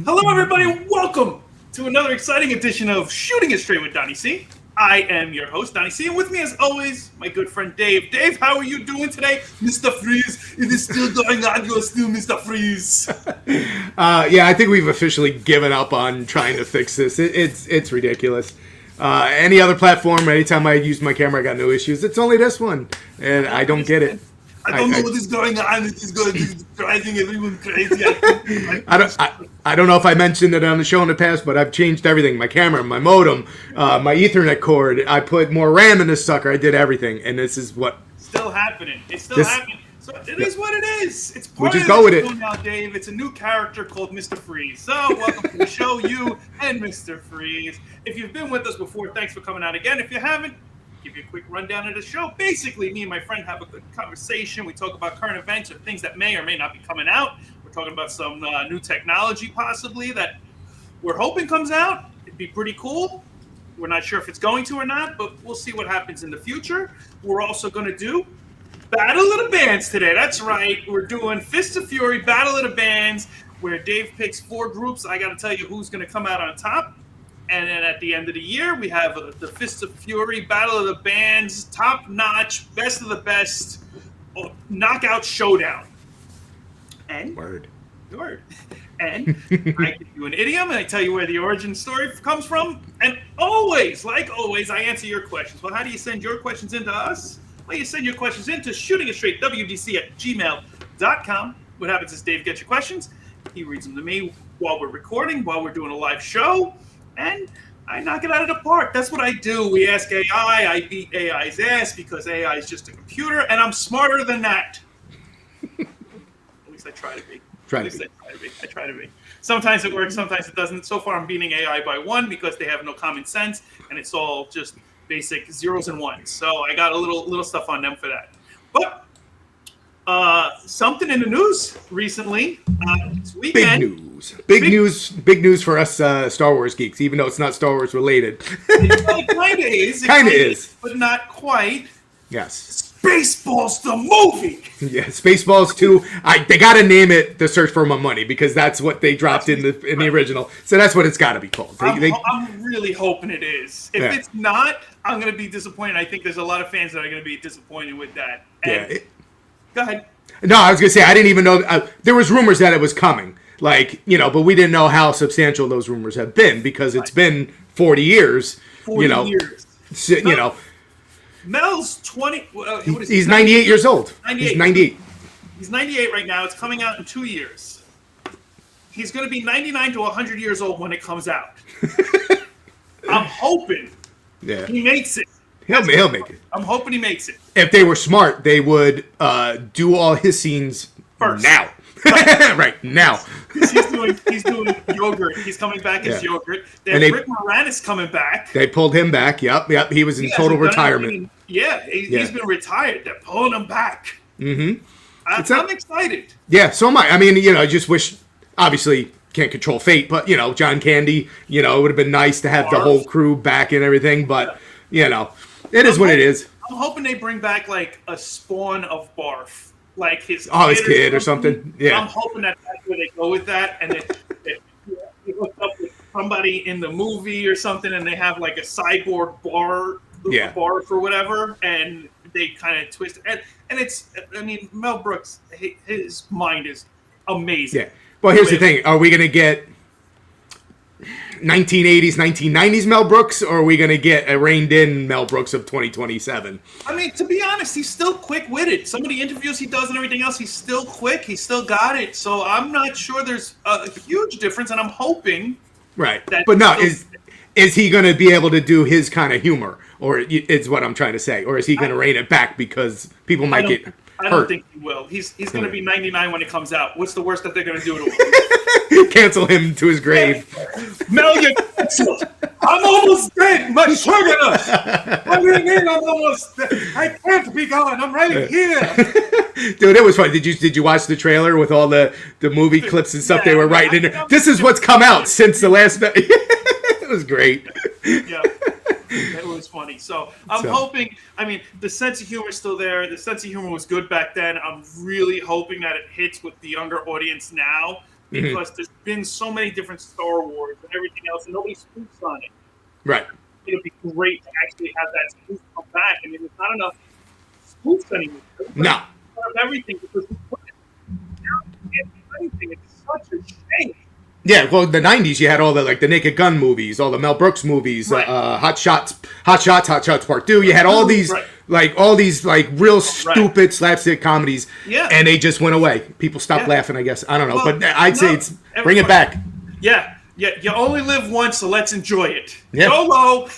Hello, everybody. Welcome to another exciting edition of Shooting It Straight with Donniec. I am your host, Donniec, and with me, as always, my good friend Dave. Dave, how are you doing today? Mr. Freeze, it is still going on. You're still Mr. Freeze. Yeah, I think we've officially given up on trying to fix this. It's ridiculous. Any other platform, anytime I use my camera, I got no issues. It's only this one, and I don't get it. I don't know what is going on. It is driving everyone crazy. I don't know if I mentioned it on the show in the past, but I've changed everything. My camera, my modem, my Ethernet cord. I put more RAM in this sucker. I did everything, and this is what... Still happening. It's still happening. So it is what it is. It's part we'll just of go with it now, Dave. It's a new character called Mr. Freeze. So welcome to the show, you and Mr. Freeze. If you've been with us before, thanks for coming out again. If you haven't, give you a quick rundown of the show. Basically, me and my friend have a good conversation. We talk about current events or things that may or may not be coming out. We're talking about some new technology possibly that we're hoping comes out. It'd be pretty cool. We're not sure if it's going to or not, but we'll see what happens in the future. We're also going to do Battle of the Bands today. That's right. We're doing Fist of Fury, Battle of the Bands, where Dave picks 4 groups. I got to tell you who's going to come out on top. And then at the end of the year, we have the Fist of Fury, Battle of the Bands, top-notch, best of the best, knockout showdown. And Word. And I give you an idiom, and I tell you where the origin story comes from. And always, like always, I answer your questions. Well, how do you send your questions into us? Well, you send your questions into shootingitstraightwdc@gmail.com. What happens is Dave gets your questions. He reads them to me while we're recording, while we're doing a live show. And I knock it out of the park. That's what I do. We ask AI. I beat AI's ass because AI is just a computer, and I'm smarter than that. At least I try to be. I try to be. Sometimes it works, sometimes it doesn't. So far, I'm beating AI by 1 because they have no common sense, and it's all just basic zeros and ones. So I got a little stuff on them for that. But something in the news recently this weekend. Big news for us Star Wars geeks, even though it's not Star Wars related. It kind of is. Kind of is. But not quite. Yes. Spaceballs, the movie! Yeah, Spaceballs 2. They got to name it The Search for My Money because that's what they dropped in the original. So that's what it's got to be called. I'm really hoping it is. If it's not, I'm going to be disappointed. I think there's a lot of fans that are going to be disappointed with that. And go ahead. No, I was going to say, I didn't even know. There was rumors that it was coming. But we didn't know how substantial those rumors have been because it's been 40 years. 40 years. So, Mel's 20. He's 98 years old. 98. He's 98. He's 98 right now. It's coming out in 2 years. He's going to be 99 to 100 years old when it comes out. I'm hoping he makes it. He'll make it. I'm hoping he makes it. If they were smart, they would do all his scenes first. Now. Right now. He's doing yogurt. He's coming back as yogurt. Rick Moranis coming back. They pulled him back. Yep. He was in total retirement. He's been retired. They're pulling him back. Mm-hmm. I'm excited. Yeah, so am I. I mean, I just wish, obviously, can't control fate, but, John Candy, it would have been nice to have the whole crew back and everything, but, it is what it is. I'm hoping they bring back, like, a spawn of Barf. Like his kid or something. Yeah. I'm hoping that's where they go with that, and they hook up with somebody in the movie or something, and they have like a cyborg bar or whatever, and they kind of twist it. And it's, Mel Brooks, his mind is amazing. Yeah. Well, here's the thing: are we gonna get 1980s, 1990s Mel Brooks, or are we going to get a reined-in Mel Brooks of 2027? To be honest, he's still quick-witted. Some of the interviews he does and everything else, he's still quick. He's still got it. So I'm not sure there's a huge difference, and I'm hoping... Right. But no, is he going to be able to do his kind of humor? Or is what I'm trying to say. Or is he going to rein it back because people might get hurt? I don't think he will. He's going to be 99 when it comes out. What's the worst that they're going to do to him? Cancel him to his grave. Mel, you're canceled. I'm almost dead. My sugar. What do you mean I'm almost dead? I can't be gone. I'm right here. Dude, it was fun. Did you watch the trailer with all the movie clips and stuff they were writing in there? This is what's come out since the last... It was great. Yeah. It was funny. So I'm hoping, I mean, the sense of humor is still there. The sense of humor was good back then. I'm really hoping that it hits with the younger audience now because there's been so many different Star Wars and everything else, and nobody spoofs on it. Right. It would be great to actually have that spoof come back. I mean, there's not enough spoofs anymore. No. Everything because we put it. Now you can't do anything. It's such a shame. Yeah, well, in the 90s, you had all the Naked Gun movies, all the Mel Brooks movies, Right. Hot Shots Part 2. You had all these, real stupid slapstick comedies, and they just went away. People stopped laughing, I guess. I don't know, but I'd say bring it back. Yeah, you only live once, so let's enjoy it. Yeah. YOLO!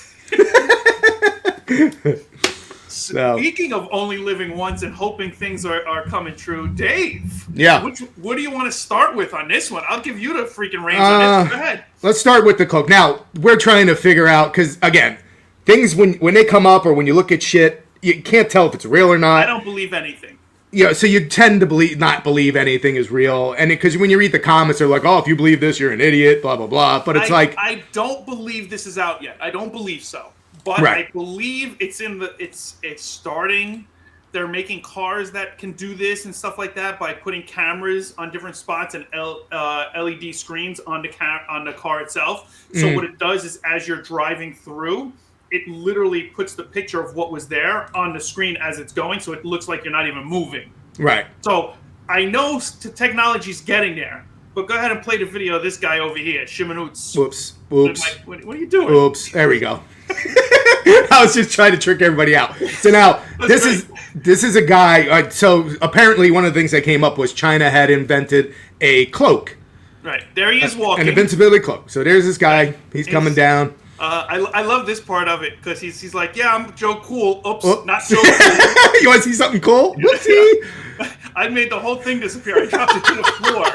So. Speaking of only living once and hoping things are coming true, Dave. Yeah. What do you want to start with on this one? I'll give you the freaking reins on this. Go ahead. Let's start with the cloak. Now, we're trying to figure out, because, again, things when they come up or when you look at shit, you can't tell if it's real or not. I don't believe anything. Yeah, so you tend to not believe anything is real. And because when you read the comments, they're like, oh, if you believe this, you're an idiot, blah, blah, blah. But it's I don't believe this is out yet. I don't believe so. But I believe it's it's starting. They're making cars that can do this and stuff like that by putting cameras on different spots and LED screens on the car itself. So what it does is as you're driving through, it literally puts the picture of what was there on the screen as it's going, so it looks like you're not even moving. Right. So I know technology's getting there. But go ahead and play the video of this guy over here, Shimanoots. Whoops. What are you doing? Oops. There we go. I was just trying to trick everybody out. So now, this is a guy. So apparently one of the things that came up was China had invented a cloak. Right. There he is walking. An invincibility cloak. So there's this guy. He's coming down. I love this part of it because he's like, yeah, I'm Joe Cool. Oops, not Joe Cool. You want to see something cool? Whoopsie. I made the whole thing disappear. I dropped it to the floor.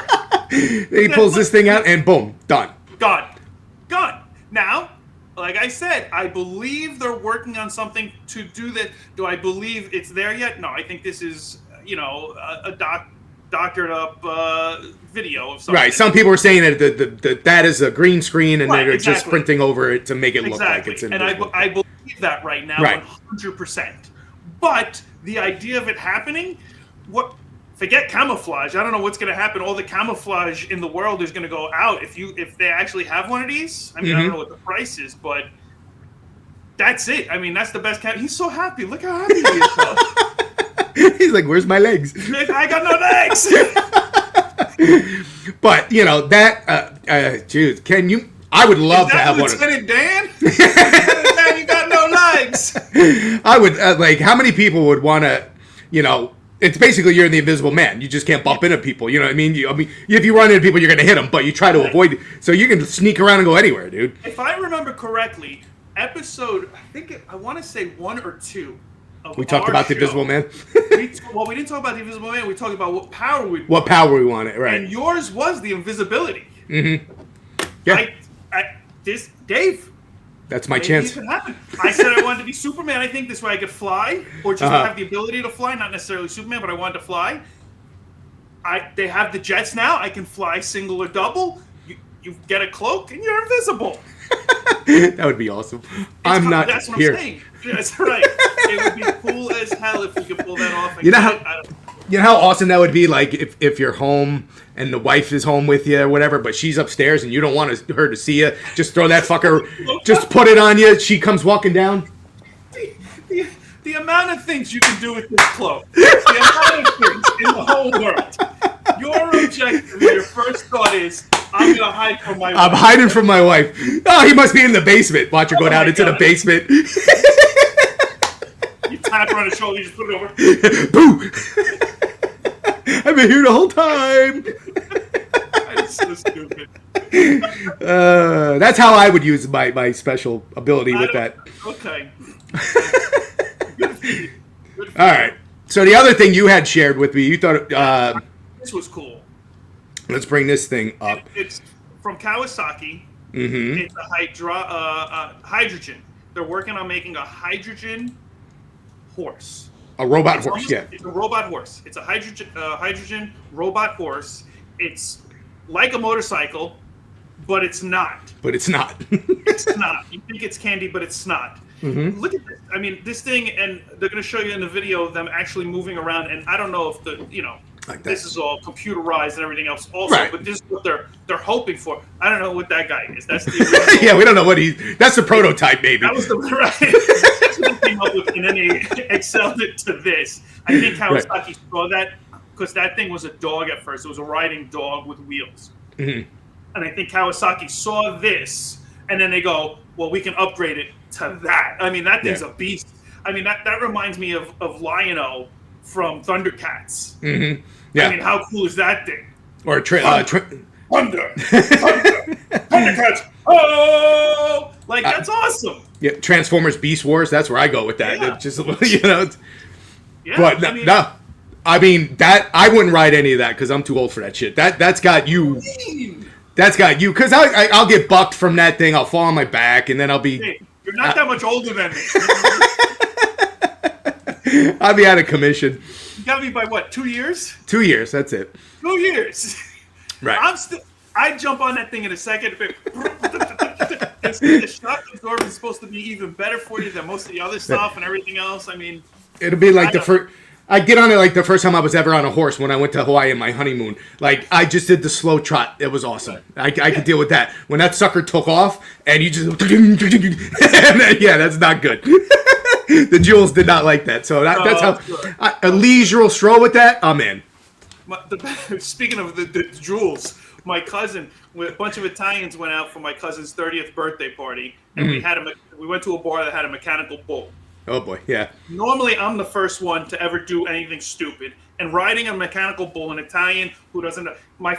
He pulls this thing out and boom, done. Gone. Now, like I said, I believe they're working on something to do that. Do I believe it's there yet? No, I think this is, a doctored up video of something. Right. Some people are saying that that is a green screen and they're just printing over it to make it look like it's in. And I believe that right now, 100%. But the idea of it happening, forget camouflage. I don't know what's going to happen. All the camouflage in the world is going to go out if they actually have one of these. I mean, I don't know what the price is, but that's it. I mean, that's the best He's so happy. Look how happy he is. He's like, "Where's my legs?" I got no legs. But dude, can you? I would love to have one. Lieutenant Dan? Lieutenant Dan, you got no legs. I would how many people would want to, It's basically you're the Invisible Man. You just can't bump into people. You know what I mean? If you run into people, you're going to hit them, but you try to avoid it. So you can sneak around and go anywhere, dude. If I remember correctly, episode, I want to say 1 or 2 of we talked about the Invisible Man? we didn't talk about the Invisible Man. We talked about what power we wanted, right. And yours was the invisibility. Mm-hmm. Yeah. Dave. That's my chance. I said I wanted to be Superman. I think this way I could fly, or just have the ability to fly. Not necessarily Superman, but I wanted to fly. They have the jets now. I can fly single or double. You get a cloak and you're invisible. That would be awesome. That's what I'm saying. That's right. It would be cool as hell if we could pull that off. You know how awesome that would be, like if you're home and the wife is home with you or whatever, but she's upstairs and you don't want her to see you. Just throw that fucker. Just put it on you. She comes walking down. The amount of things you can do with this cloak. The amount of things in the whole world. Your objective, your first thought is, I'm going to hide from my wife. I'm hiding from my wife. Oh, he must be in the basement. Watch her go down into the basement. You tap her on the shoulder, you just put it over. Boo! I've been here the whole time. That's so stupid. That's how I would use my special ability with that. Okay. Good for you. Good for All you. right. So the other thing you had shared with me, you thought, This was cool. let's bring this thing up. It's from Kawasaki. Mm-hmm. It's a hydrogen. They're working on making a hydrogen horse. A robot horse, yeah. It's a robot horse. It's a hydrogen robot horse. It's like a motorcycle, but it's not. But it's not. It's not. You think it's candy, but it's not. Mm-hmm. Look at this. I mean, this thing, and they're going to show you in the video them actually moving around. And I don't know if Like this that. is all computerized and everything else also, Right. but this is what they're hoping for. I don't know what that guy is. That's the original. Yeah, we don't know what that's the prototype, maybe. That was the right. That's what they came up with, and then they excelled it to this. I think Kawasaki saw that because that thing was a dog at first. It was a riding dog with wheels. Mm-hmm. And I think Kawasaki saw this, and then they go, well, we can upgrade it to that. I mean, that thing's a beast. I mean, that reminds me of Lion-O from Thundercats. Mm-hmm. Yeah. I mean, how cool is that thing? Or Thunder! Thundercats! Oh! Like, that's awesome. Yeah, Transformers Beast Wars, that's where I go with that. Yeah. It's just, you know. Yeah, But I mean, no. I mean, that I wouldn't ride any of that because I'm too old for that shit. That's got you. That's got you. Because I'll get bucked from that thing. I'll fall on my back, and then I'll be. Hey, you're not that much older than me. I'll be out of commission. You got me by what? 2 years? 2 years. That's it. 2 years. Right. I jump on that thing in a second. The shock absorber is supposed to be even better for you than most of the other stuff and everything else. I mean, It'll be like the first. I get on it like the first time I was ever on a horse when I went to Hawaii on my honeymoon. Like, I just did the slow trot. It was awesome. I could deal with that. When that sucker took off and you just... yeah, that's not good. The Jules did not like that. So that's how... A leisurely stroll with that, I'm in. Speaking of the Jules, my cousin, a bunch of Italians went out for my cousin's 30th birthday party, and we went to a bar that had a mechanical bull. Oh boy, yeah. Normally, I'm the first one to ever do anything stupid. And riding a mechanical bull, an Italian who doesn't know, my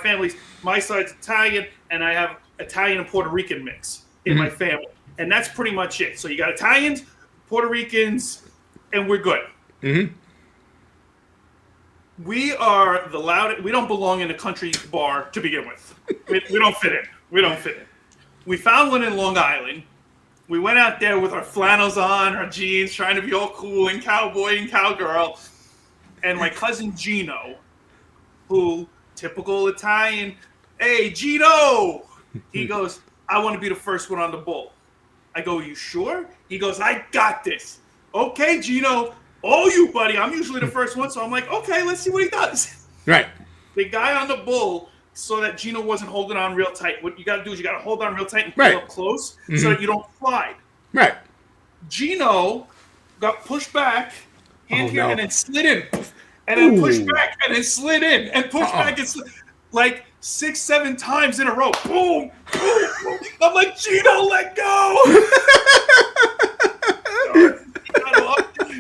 side's Italian, and I have Italian and Puerto Rican mix in my family. And that's pretty much it. So you got Italians, Puerto Ricans, and we're good. Mm-hmm. We are the loudest. We don't belong in a country bar to begin with. We don't fit in. We don't fit in. We found one in Long Island. We went out there with our flannels on, our jeans, trying to be all cool and cowboy and cowgirl. And my cousin Gino, who, typical Italian, hey, Gino! He goes, I want to be the first one on the bull. I go, you sure? He goes, I got this. Okay, Gino. Oh, you, buddy. I'm usually the first one, so I'm like, okay, let's see what he does. Right. The guy on the bull saw that Gino wasn't holding on real tight. What you got to do is you got to hold on real tight and pull up close so that you don't slide. Right. Gino got pushed back, and then slid in. And then pushed back, and then slid in. And pushed back and slid. Like 6-7 times in a row. Boom! Boom! Boom. I'm like, Gino, let go!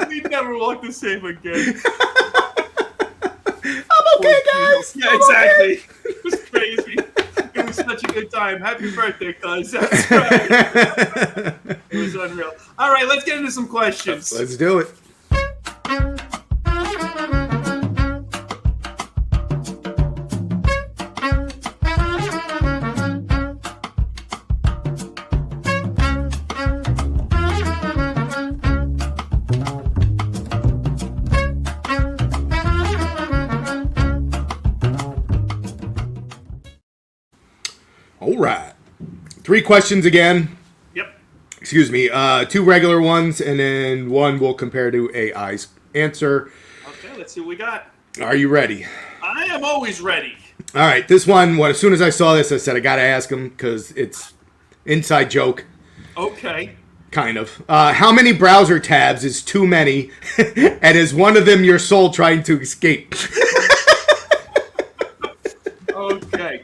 We never walk the same again. I'm okay, guys. Yeah, exactly. It was crazy. It was such a good time. Happy birthday, cuz. That's right. It was unreal. All right, let's get into some questions. Let's do it. All right. 3 questions again. Yep. Excuse me. 2 regular ones, and then 1 we'll compare to AI's answer. Okay, let's see what we got. Are you ready? I am always ready. All right. This one, as soon as I saw this, I said, I got to ask him because it's inside joke. Okay. Kind of. How many browser tabs is too many, and is one of them your soul trying to escape? Okay.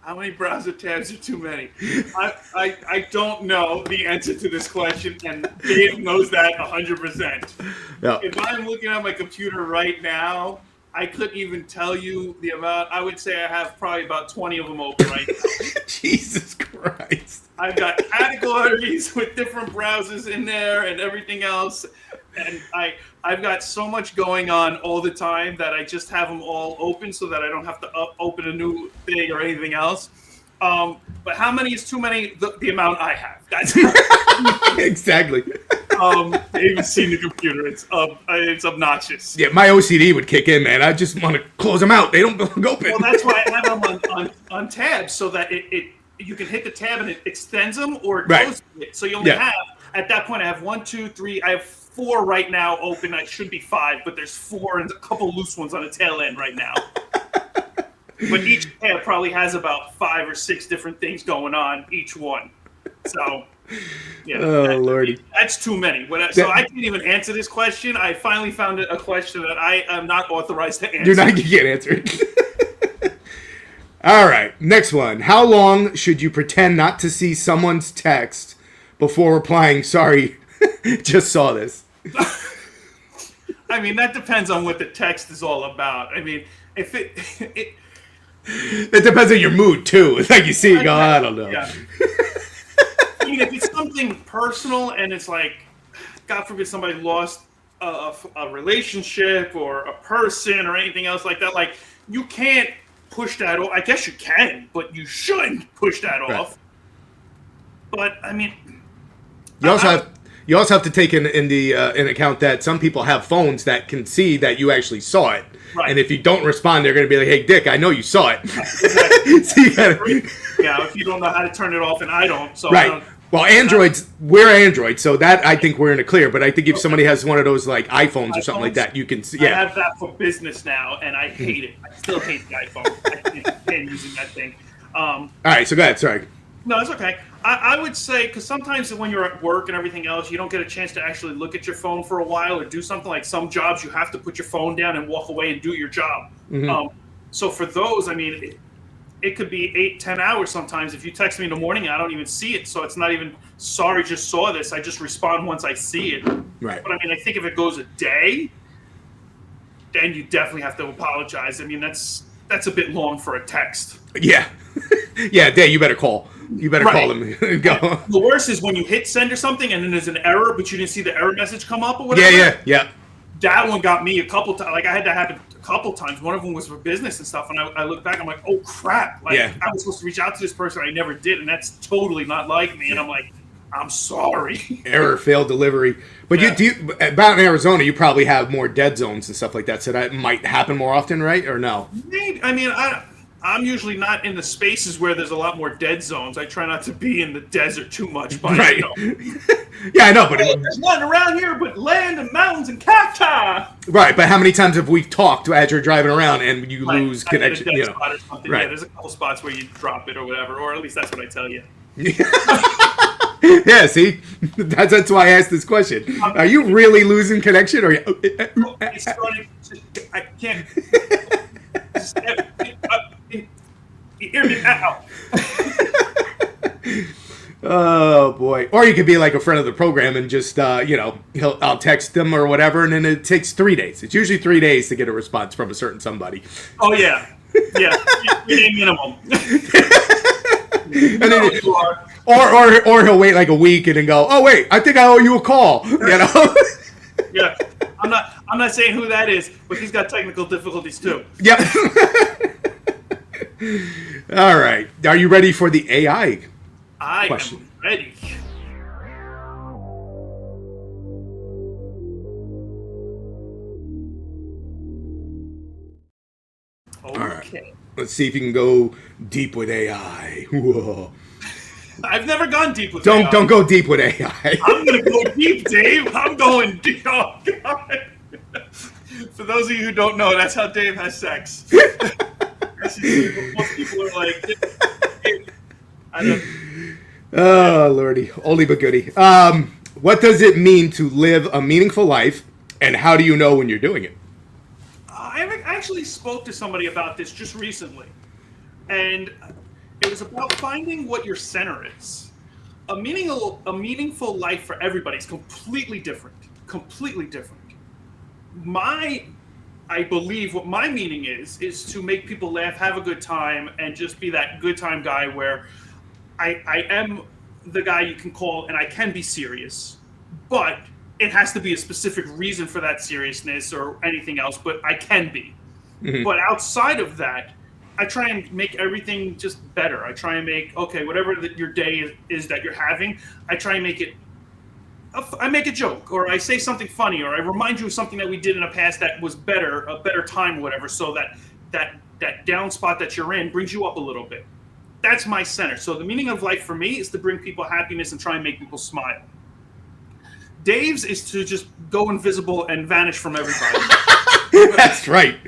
How many browser tabs are too many? I don't know the answer to this question, and Dave knows that 100%. Yeah. If I'm looking at my computer right now, I couldn't even tell you the amount. I would say I have probably about 20 of them open right now. Jesus Christ. I've got categories with different browsers in there and everything else. And I've got so much going on all the time that I just have them all open so that I don't have to open a new thing or anything else. But how many is too many? The amount I have. That's Exactly. Even seeing the computer, it's obnoxious. Yeah, my OCD would kick in, man. I just want to close them out. They don't open. Well, that's why I have them on tabs so that you can hit the tab and it extends them or it closes it. So you only have, at that point, I have 1, 2, 3. I have 4 right now open. I should be 5, but there's 4 and a couple loose ones on the tail end right now. But each tab probably has about 5 or 6 different things going on, each one. So, yeah. Lordy. That's too many. So I can't even answer this question. I finally found a question that I am not authorized to answer. You can't answer it. All right, next one. How long should you pretend not to see someone's text before replying, sorry, just saw this? I mean, that depends on what the text is all about. I mean, if it depends on your mood, too. It's like you see it go, I don't know. Yeah. I mean, if it's something personal and it's like, God forbid somebody lost a relationship or a person or anything else like that, like, you can't push that off. I guess you can, but you shouldn't push that off. But, I mean... You also have to take in account that some people have phones that can see that you actually saw it. Right. And if you don't respond, they're going to be like, hey, Dick, I know you saw it. Exactly. So if you don't know how to turn it off, and I don't. So right. Well, we're Android, so that I think we're in the clear. But I think if somebody has one of those like iPhones or something like that, you can see. Yeah. I have that for business now, and I hate it. I still hate the iPhone. I can't stand using that thing. All right, so go ahead. Sorry. No, it's okay. I would say, because sometimes when you're at work and everything else, you don't get a chance to actually look at your phone for a while or do something. Like some jobs, you have to put your phone down and walk away and do your job. Mm-hmm. So for those, I mean, it could be 8-10 hours sometimes. If you text me in the morning, I don't even see it. So it's not even, sorry, just saw this. I just respond once I see it. Right. But I mean, I think if it goes a day, then you definitely have to apologize. I mean, that's a bit long for a text. Yeah. Yeah, a day, you better call. You better call them and go. The worst is when you hit send or something and then there's an error, but you didn't see the error message come up or whatever. Yeah. That one got me a couple times. Like, I had that happen a couple times. One of them was for business and stuff, and I look back, I'm like, oh, crap. Like, I was supposed to reach out to this person. I never did, and that's totally not like me. And I'm like, I'm sorry. Error, failed delivery. But about in Arizona, you probably have more dead zones and stuff like that, so that might happen more often, right? Or no? Maybe. I mean, I'm usually not in the spaces where there's a lot more dead zones. I try not to be in the desert too much. But, right. Yeah, I know. But there's nothing around here but land and mountains and cacti. Right, but how many times have we talked as you're driving around and you lose connection? A dead spot or something. Right. Yeah, there's a couple spots where you drop it or whatever, or at least that's what I tell you. Yeah, see? That's why I asked this question. Are you really losing connection? Or it's funny. I can't... Hear me out. Oh boy! Or you could be like a friend of the program and just I'll text them or whatever, and then it takes 3 days. It's usually 3 days to get a response from a certain somebody. Oh yeah, 3-day minimum. And then or he'll wait like a week and then go, oh wait, I think I owe you a call. Yeah, I'm not saying who that is, but he's got technical difficulties too. Yep. All right. Are you ready for the AI question? I am ready. Okay. All right. Let's see if you can go deep with AI. Whoa. I've never gone deep with AI. Don't go deep with AI. I'm going to go deep, Dave. I'm going deep. Oh, God. For those of you who don't know, that's how Dave has sex. Most people are like, I don't. Oh, Lordy. Oldie but goodie. What does it mean to live a meaningful life, and how do you know when you're doing it? I actually spoke to somebody about this just recently, and it was about finding what your center is. A meaningful life for everybody is completely different. Completely different. I believe what my meaning is to make people laugh, have a good time, and just be that good time guy where I am the guy you can call, and I can be serious, but it has to be a specific reason for that seriousness or anything else. But I can be. Mhm. But outside of that, I try and make everything just better. I try and make, okay, whatever your day is that you're having, I try and make it. I make a joke, or I say something funny, or I remind you of something that we did in the past that was better, a better time, or whatever. So that down spot that you're in brings you up a little bit. That's my center. So the meaning of life for me is to bring people happiness and try and make people smile. Dave's is to just go invisible and vanish from everybody. That's right.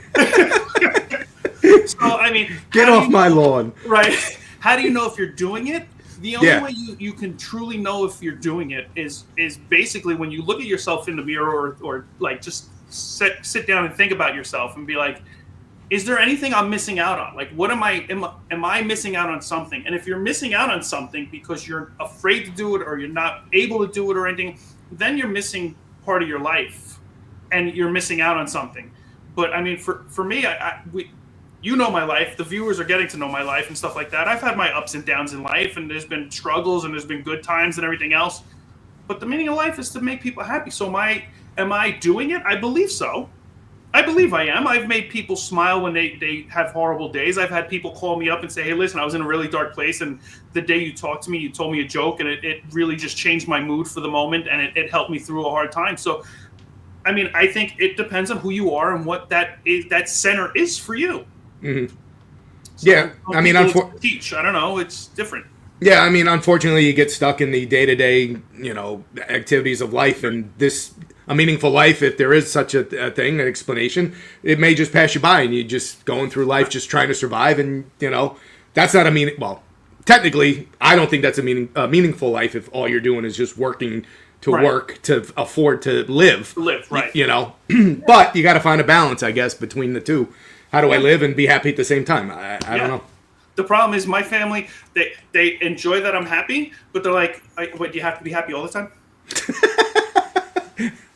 So, I mean... Get off my lawn. Right. How do you know if you're doing it? The only Yeah. way you can truly know if you're doing it is basically when you look at yourself in the mirror or like just sit down and think about yourself and be like, is there anything I'm missing out on? Like, what am I missing out on something? And if you're missing out on something because you're afraid to do it or you're not able to do it or anything, then you're missing part of your life and you're missing out on something. But I mean, for me, you know my life. The viewers are getting to know my life and stuff like that. I've had my ups and downs in life, and there's been struggles and there's been good times and everything else. But the meaning of life is to make people happy. So am I doing it? I believe so. I believe I am. I've made people smile when they have horrible days. I've had people call me up and say, hey, listen, I was in a really dark place, and the day you talked to me, you told me a joke, and it really just changed my mood for the moment, and it helped me through a hard time. So, I mean, I think it depends on who you are and what that center is for you. Mm-hmm. So Yeah, I mean, teach. I don't know. It's different. Yeah, I mean, unfortunately, you get stuck in the day-to-day, activities of life, and a meaningful life, if there is such a thing, an explanation, it may just pass you by, and you're just going through life just trying to survive, and, that's not well, technically, I don't think that's a meaningful life if all you're doing is just working to work to afford to live. Right. But you got to find a balance, I guess, between the two. How do I live and be happy at the same time? I don't know. The problem is my family, they enjoy that I'm happy, but they're like, what, do you have to be happy all the time?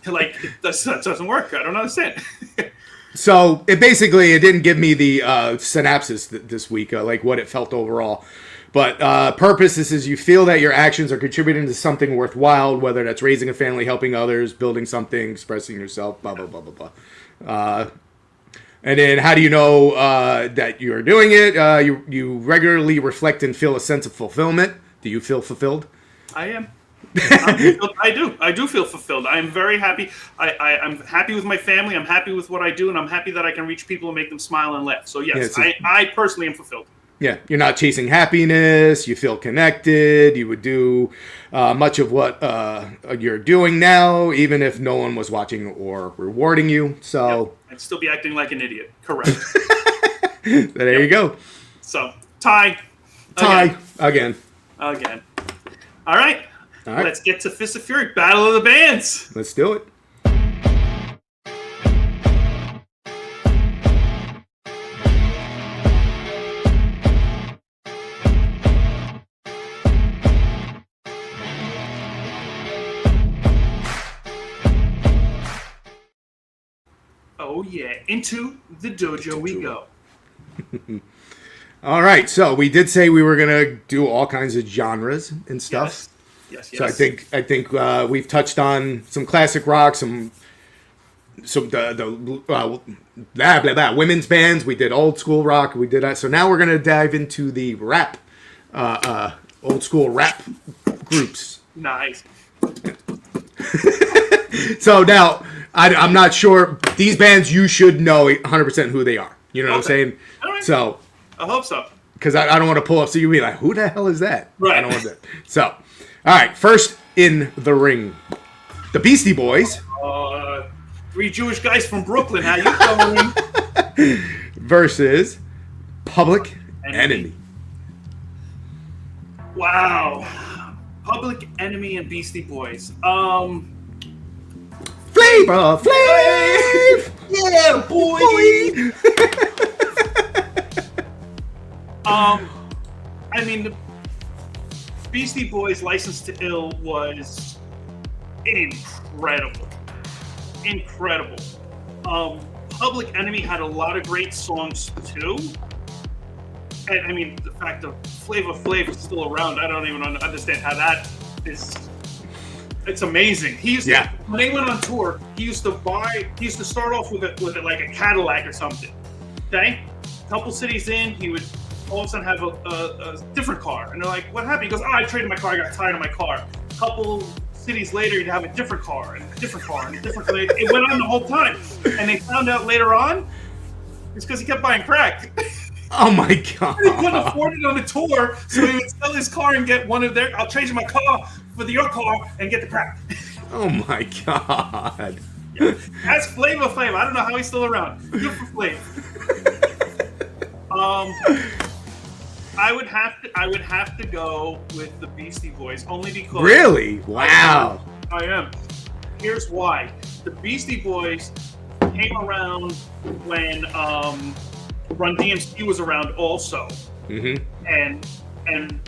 Like, that doesn't work. I don't understand. So it didn't give me the synopsis this week, like what it felt overall. But purpose is you feel that your actions are contributing to something worthwhile, whether that's raising a family, helping others, building something, expressing yourself, blah, blah, blah, blah, blah. And then how do you know that you're doing it? You regularly reflect and feel a sense of fulfillment. Do you feel fulfilled? I am. I do feel fulfilled. I am very happy. I'm happy with my family. I'm happy with what I do, and I'm happy that I can reach people and make them smile and laugh. So yes, I personally am fulfilled. Yeah, you're not chasing happiness. You feel connected. You would do much of what you're doing now, even if no one was watching or rewarding you. So yep. I'd still be acting like an idiot. Correct. There you go. So tie again. All right. Let's get to Fist of Fury, Battle of the Bands. Let's do it. Oh yeah, into the dojo we go. All right, so we did say we were gonna do all kinds of genres and stuff. Yes. So I think we've touched on some classic rock, some blah blah blah women's bands. We did old school rock. We did that. So now we're gonna dive into the rap, old school rap groups. Nice. So now I'm not sure these bands. You should know 100% who they are. You know what I'm saying? All right. So I hope so. Because I don't want to pull up so you'll be like, who the hell is that? Right. I don't want that. So, all right, first in the ring, the Beastie Boys. 3 Jewish guys from Brooklyn. How you doing? Versus Public Enemy. Wow. Public Enemy and Beastie Boys. Flavor Flav! Yeah, boy! I mean, the Beastie Boys' License to Ill was incredible. Public Enemy had a lot of great songs too, And I mean, the fact that Flavor Flav is still around, I don't even understand how that is. It's amazing. He used to, when they went on tour, he used to start off with it like a Cadillac or something. Okay? A couple cities in, he would all of a sudden have a different car. And they're like, what happened? He goes, I traded my car, I got tired of my car. A couple cities later, he'd have a different car, and a different car, and a different car. It went on the whole time. And they found out later on, it's because he kept buying crack. Oh my God. He couldn't afford it on the tour, so he would sell his car and get one of their, I'll trade you my car for your car and get the crack. Oh my God. Yeah. That's Flavor Flav. I don't know how he's still around. Good for Flav. I would have to go with the Beastie Boys only because. Really? Wow. I am. Here's why. The Beastie Boys came around when Run DMC was around also. Mm-hmm. And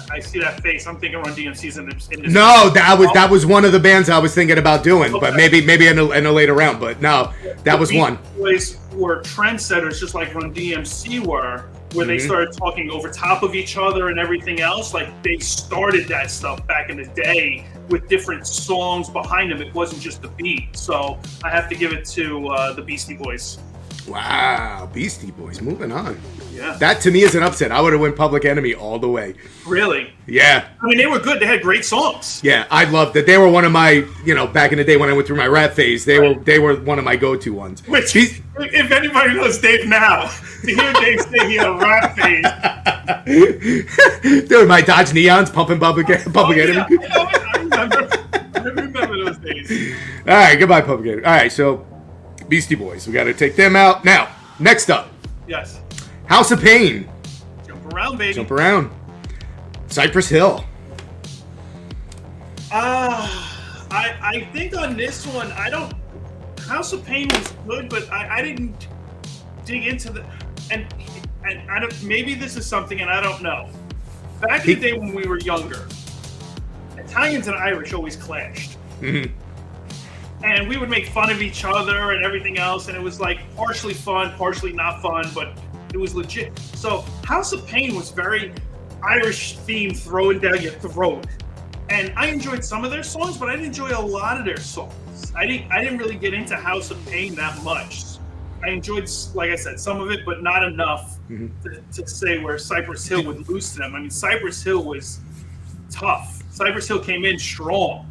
I see that face. I'm thinking Run DMC's in this. No, that was one of the bands I was thinking about doing, but maybe in a later round. But no, that was one. The Beastie Boys were trendsetters, just like Run DMC were, where they started talking over top of each other and everything else. Like, they started that stuff back in the day with different songs behind them. It wasn't just the beat. So I have to give it to the Beastie Boys. Wow, Beastie Boys, moving on. Yeah. That to me is an upset. I would have went Public Enemy all the way. Really? Yeah. I mean, they were good. They had great songs. Yeah, I loved it. They were one of my, back in the day when I went through my rap phase, they were one of my go-to ones. Which, if anybody knows Dave now, to hear Dave say he had a rap phase. Dude, my Dodge Neons pumping Public Enemy. I remember those days. All right, goodbye, Public Enemy. All right, so Beastie Boys, we got to take them out. Now, next up. Yes. House of Pain. Jump around, baby. Jump around. Cypress Hill. I think on this one, House of Pain was good, but I didn't dig into the, and I don't, maybe this is something, and I don't know. Back in the day when we were younger, Italians and Irish always clashed. Mm-hmm. And we would make fun of each other and everything else, and it was like partially fun, partially not fun, but it was legit. So House of Pain was very Irish themed, throwing down your throat. And I enjoyed some of their songs, but I didn't enjoy a lot of their songs. I didn't really get into House of Pain that much. I enjoyed, like I said, some of it, but not enough to say where Cypress Hill would lose to them. I mean, Cypress Hill was tough. Cypress Hill came in strong.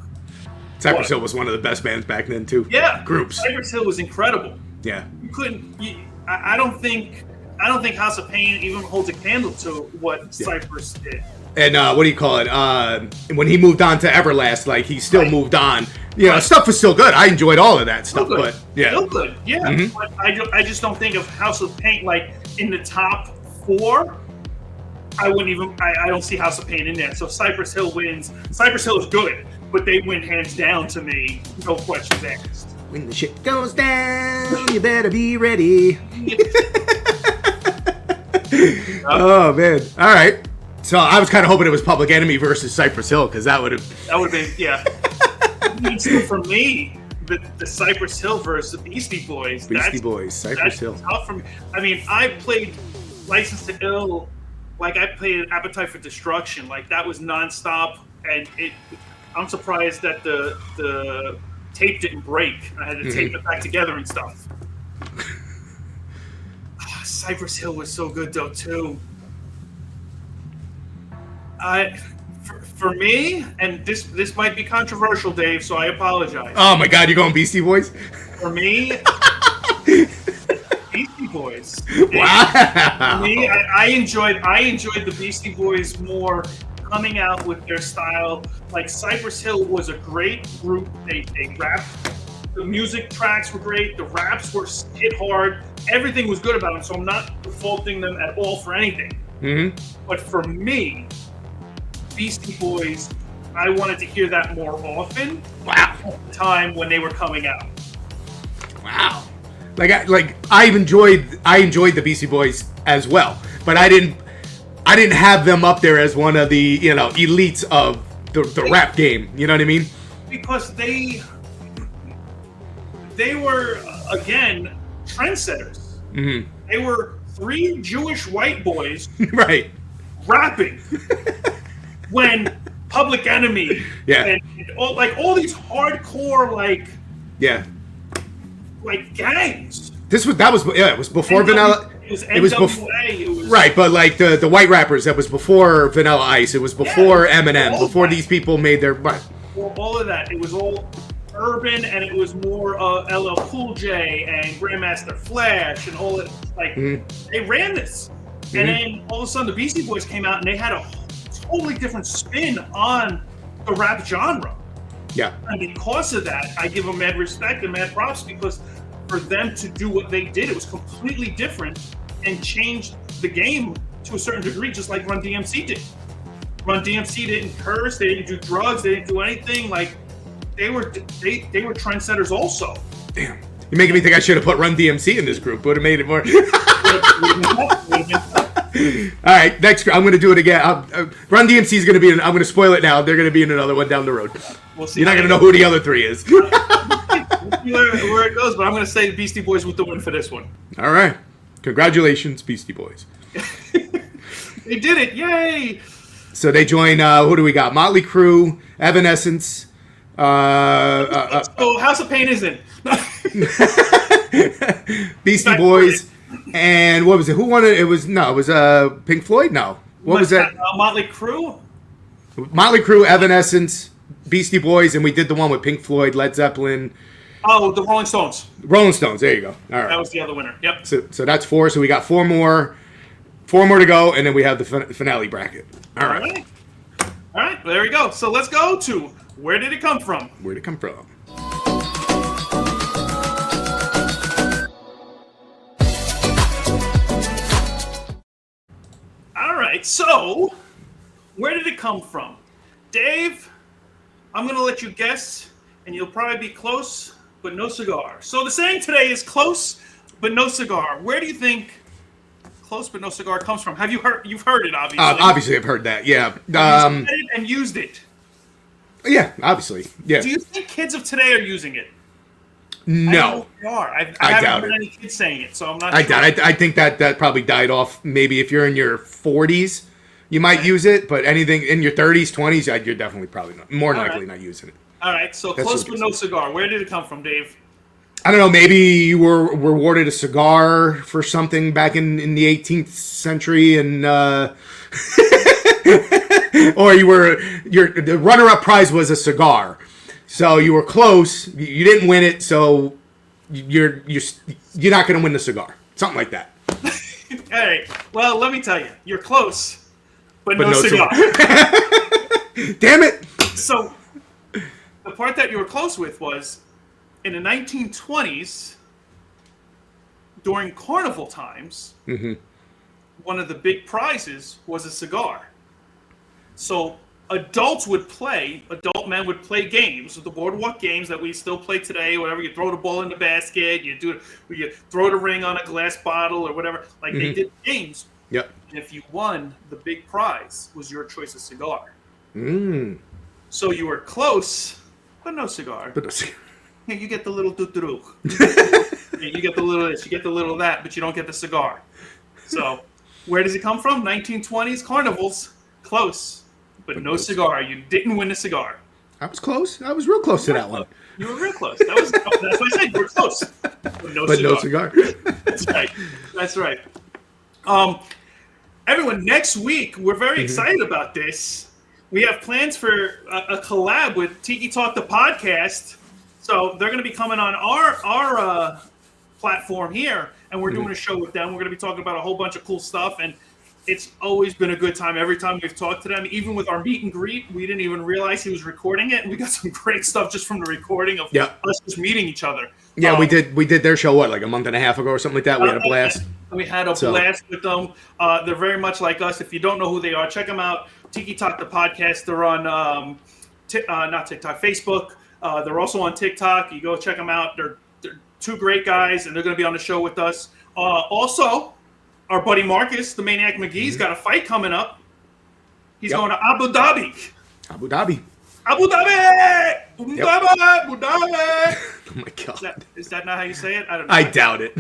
Cypress Hill was one of the best bands back then too. Yeah, groups. Cypress Hill was incredible. Yeah, you couldn't. I don't think House of Pain even holds a candle to what Cypress did. And what do you call it? When he moved on to Everlast, like he still moved on. Stuff was still good. I enjoyed all of that stuff, but still good. Yeah, mm-hmm. But I just don't think of House of Pain like in the top 4. I wouldn't even. I don't see House of Pain in there. So Cypress Hill wins. Cypress Hill is good, but they win hands down to me. No questions asked. When the shit goes down, you better be ready. Oh man! All right. So I was kind of hoping it was Public Enemy versus Cypress Hill because that would have been So for me, the Cypress Hill versus the Beastie Boys. Cypress Hill. Tough for me. I mean, I played License to Ill. Like I played Appetite for Destruction, like that was nonstop, and I'm surprised that the tape didn't break. I had to tape it back together and stuff. Cypress Hill was so good though too. For me, and this might be controversial, Dave, so I apologize. Oh my God, you're going Beastie Boys? For me, Beastie Boys. Wow. For me, I enjoyed the Beastie Boys more coming out with their style. Like Cypress Hill was a great group. They rapped. The music tracks were great. The raps were hit hard. Everything was good about them. So I'm not faulting them at all for anything. Mm-hmm. But for me, Beastie Boys, I wanted to hear that more often. Wow. At the time when they were coming out. Wow. I enjoyed the Beastie Boys as well, but I didn't have them up there as one of the elites of the rap game. You know what I mean? Because they were again trendsetters. Mm-hmm. They were 3 Jewish white boys right. rapping when Public Enemy and all these hardcore like gangs. It was before Vanilla. It was NWA. Right, but like the white rappers, that was before Vanilla Ice. It was before Eminem, before these people made their. All of that. It was all urban, and it was more LL Cool J and Grandmaster Flash and all that. Like they ran this, and then all of a sudden the Beastie Boys came out and they had a totally different spin on the rap genre. Yeah. And because of that, I give them mad respect and mad props, because for them to do what they did, it was completely different and changed the game to a certain degree, just like Run DMC did. Run DMC didn't curse, they didn't do drugs, they didn't do anything. Like they were trendsetters also. Damn. You're making me think I should have put Run DMC in this group. Would have made it more. All right, next I'm going to do it again. Run DMC is going to be I'm going to spoil it now. They're going to be in another one down the road. We'll see. You're not going to know who the other 3 is. We'll see where it goes, but I'm going to say Beastie Boys with the win for this one. All right. Congratulations, Beastie Boys. They did it. Yay. So they join, who do we got? Motley Crue, Evanescence. So House of Pain isn't. Beastie Boys. And what was it? Who won it? It was Pink Floyd? No. What was that? Motley Crue? Motley Crue, Evanescence, Beastie Boys, and we did the one with Pink Floyd, Led Zeppelin. Oh, the Rolling Stones. Rolling Stones, there you go. All right. That was the other winner. Yep. So that's 4. So we got 4 more to go, and then we have the finale bracket. All right. All right. Well, there we go. So let's go to Where Did It Come From? Where'd it come from? All right. So where did it come from? Dave, I'm going to let you guess, and you'll probably be close, but no cigar. So the saying today is close, but no cigar. Where do you think close, but no cigar comes from? Have you heard? You've heard it, obviously. Obviously, I've heard that. Yeah. Have you said it and used it? Yeah, obviously. Yeah. Do you think kids of today are using it? No. They are. I I haven't doubt heard it. any kids saying it, so I'm not I sure. doubt. I think that probably died off. Maybe if you're in your 40s, you might use it, but anything in your 30s, 20s, you're definitely probably more than likely not using it. All right, so That's close what but it no is. cigar. Where did it come from, Dave? I don't know. Maybe you were awarded a cigar for something back in the 18th century, and or the runner-up prize was a cigar. So you were close. You didn't win it, so you're not going to win the cigar. Something like that. All right. Well, let me tell you, you're close, but no cigar. Damn it! So the part that you were close with was in the 1920s, during carnival times, one of the big prizes was a cigar. So adult men would play games, the boardwalk games that we still play today, whatever. You throw the ball in the basket, you throw the ring on a glass bottle or whatever. Like they did games. Yep. And if you won, the big prize was your choice of cigar. So you were close, but no cigar. Yeah, you get the little doo-doo. You get the little this, you get the little that, but you don't get the cigar. So where does it come from? 1920s carnivals. Close, but no cigar. You didn't win a cigar. I was close. I was real close to that one. You were real close. That's what I said. You were close. But no cigar. That's right. That's right. Everyone, next week, we're very excited about this. We have plans for a collab with Tiki Talk the podcast. So they're going to be coming on our platform here, and we're doing a show with them. We're going to be talking about a whole bunch of cool stuff, and it's always been a good time every time we've talked to them. Even with our meet and greet, we didn't even realize he was recording it, and we got some great stuff just from the recording of us just meeting each other. Yeah, we did their show, like a month and a half ago or something like that. We had a blast. We had a blast with them. They're very much like us. If you don't know who they are, check them out. Tiki Talk the podcast. They're on not TikTok, Facebook. They're also on TikTok. You go check them out. They're two great guys, and they're going to be on the show with us. Also, our buddy Marcus, the Maniac McGee's got a fight coming up. He's going to Abu Dhabi. Abu Dhabi. Abu Dhabi! Abu Dhabi! Abu Dhabi! Oh my god. Is that not how you say it? I don't know. I doubt it.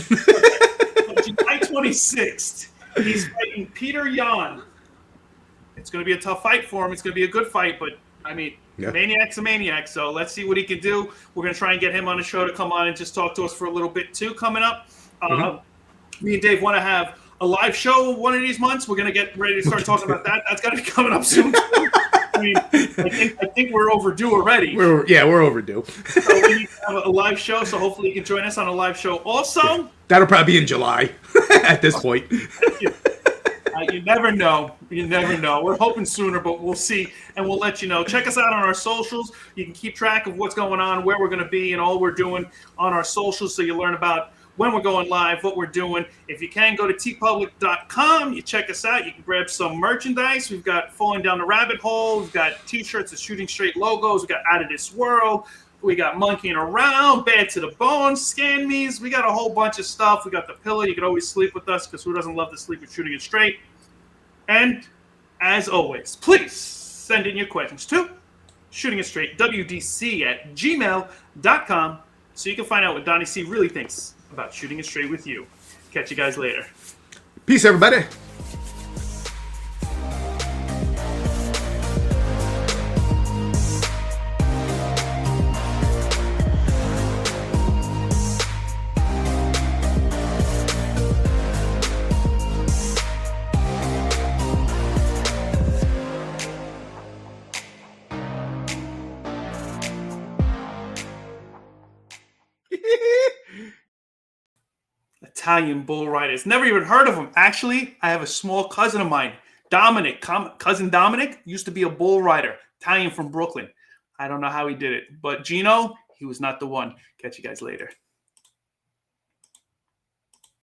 July 26th, he's fighting Peter Yan. It's going to be a tough fight for him. It's going to be a good fight, but I mean, Maniac's a maniac, so let's see what he can do. We're going to try and get him on the show to come on and just talk to us for a little bit too coming up. Me and Dave want to have a live show one of these months. We're going to get ready to start talking about that. That's got to be coming up soon. I mean, I think we're overdue already. We're overdue. So we need to have a live show, so hopefully you can join us on a live show also. Yeah. That'll probably be in July at this point. You never know. You never know. We're hoping sooner, but we'll see, and we'll let you know. Check us out on our socials. You can keep track of what's going on, where we're going to be, and all we're doing on our socials, so you learn about when we're going live, what we're doing. If you can, go to tpublic.com. You check us out. You can grab some merchandise. We've got Falling Down the Rabbit Hole. We've got T-shirts with Shooting Straight logos. We've got Out of This World. We got Monkeying Around, Bad to the Bone, Scan Me's. We got a whole bunch of stuff. We got the pillow. You can always sleep with us, because who doesn't love to sleep with Shooting It Straight? And as always, please send in your questions to shootingitstraightwdc@gmail.com so you can find out what Donnie C really thinks about shooting it straight with you. Catch you guys later. Peace, everybody. Italian bull riders. Never even heard of them. Actually, I have a small cousin of mine, Dominic. Cousin Dominic used to be a bull rider, Italian from Brooklyn. I don't know how he did it, but Gino, he was not the one. Catch you guys later.